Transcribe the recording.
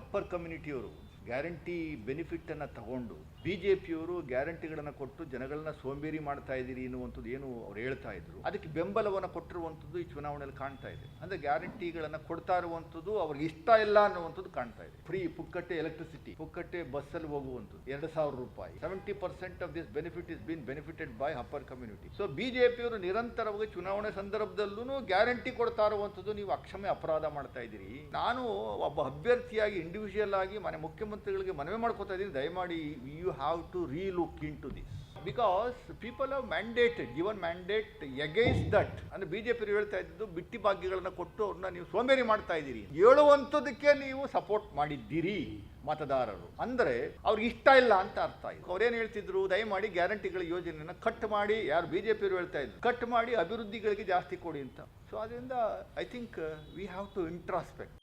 Upper ಕಮ್ಯುನಿಟಿಯವರು guarantee ಬೆನಿಫಿಟ್ಟನ್ನು ತಗೊಂಡು ಬಿಜೆಪಿಯವರು ಗ್ಯಾರಂಟಿಗಳನ್ನು ಕೊಟ್ಟು ಜನಗಳನ್ನ ಸೋಂಬೇರಿ ಮಾಡ್ತಾ ಇದ್ದೀರಿ ಎನ್ನುವಂಥದ್ದು ಏನು ಅವ್ರು ಹೇಳ್ತಾ ಇದ್ರು, ಅದಕ್ಕೆ ಬೆಂಬಲವನ್ನು ಕೊಟ್ಟಿರುವಂಥದ್ದು ಈ ಚುನಾವಣೆಯಲ್ಲಿ ಕಾಣ್ತಾ ಇದೆ. ಅಂದರೆ ಗ್ಯಾರಂಟಿಗಳನ್ನು ಕೊಡ್ತಾ ಇರುವಂಥದ್ದು ಅವ್ರಿಗೆ ಇಷ್ಟ ಇಲ್ಲ ಅನ್ನುವಂಥದ್ದು ಕಾಣ್ತಾ ಇದೆ. ಫ್ರೀ ಪುಕ್ಕಟ್ಟೆ ಎಲೆಕ್ಟ್ರಿಸಿಟಿ, ಪುಕ್ಕಟ್ಟೆ ಬಸ್ಸಲ್ಲಿ ಹೋಗುವಂಥದ್ದು, 2,000 ರೂಪಾಯಿ, 70% of this benefit is been benefited by upper community. So ಬಿಜೆಪಿಯವರು ನಿರಂತರವಾಗಿ ಚುನಾವಣೆ ಸಂದರ್ಭದಲ್ಲೂ ಗ್ಯಾರಂಟಿ ಕೊಡ್ತಾ ಇರುವಂಥದ್ದು ನೀವು ಅಕ್ಷಮ್ಯ ಅಪರಾಧ ಮಾಡ್ತಾ ಇದ್ದೀರಿ. ನಾನು ಒಬ್ಬ ಅಭ್ಯರ್ಥಿಯಾಗಿ ಇಂಡಿವಿಜುವಲ್ ಆಗಿ ಮನೆ ಮುಖ್ಯಮಂತ್ರಿಗಳಿಗೆ ಮನವಿ ಮಾಡ್ಕೋತಾ ಇದ್ದೀನಿ, ದಯಮಾಡಿ you have to relook into this because people have mandated given mandate against that. ಅಂದರೆ ಬಿಜೆಪಿ ಹೇಳ್ತಾ ಇದ್ದು ಬಿಟ್ಟಿ ಭಾಗ್ಯಗಳನ್ನ ಕೊಟ್ಟು ಅವ್ರನ್ನ ನೀವು ಸೋಂಬೇರಿ ಮಾಡ್ತಾ ಇದ್ದೀರಿ ಹೇಳುವಂಥದ್ದಕ್ಕೆ ನೀವು ಸಪೋರ್ಟ್ ಮಾಡಿದ್ದೀರಿ ಮತದಾರರು. ಅಂದರೆ ಅವ್ರಿಗೆ ಇಷ್ಟ ಇಲ್ಲ ಅಂತ ಅರ್ಥ ಆಯ್ತು. ಅವ್ರೇನು ಹೇಳ್ತಿದ್ರು, ದಯಮಾಡಿ ಗ್ಯಾರಂಟಿಗಳ ಯೋಜನೆಯನ್ನು ಕಟ್ ಮಾಡಿ, ಯಾರು ಬಿಜೆಪಿಯವರು ಹೇಳ್ತಾ ಇದ್ರು ಕಟ್ ಮಾಡಿ ಅಭಿವೃದ್ಧಿಗಳಿಗೆ ಜಾಸ್ತಿ ಕೊಡಿ ಅಂತ. ಸೊ ಅದರಿಂದ I think we have to introspect.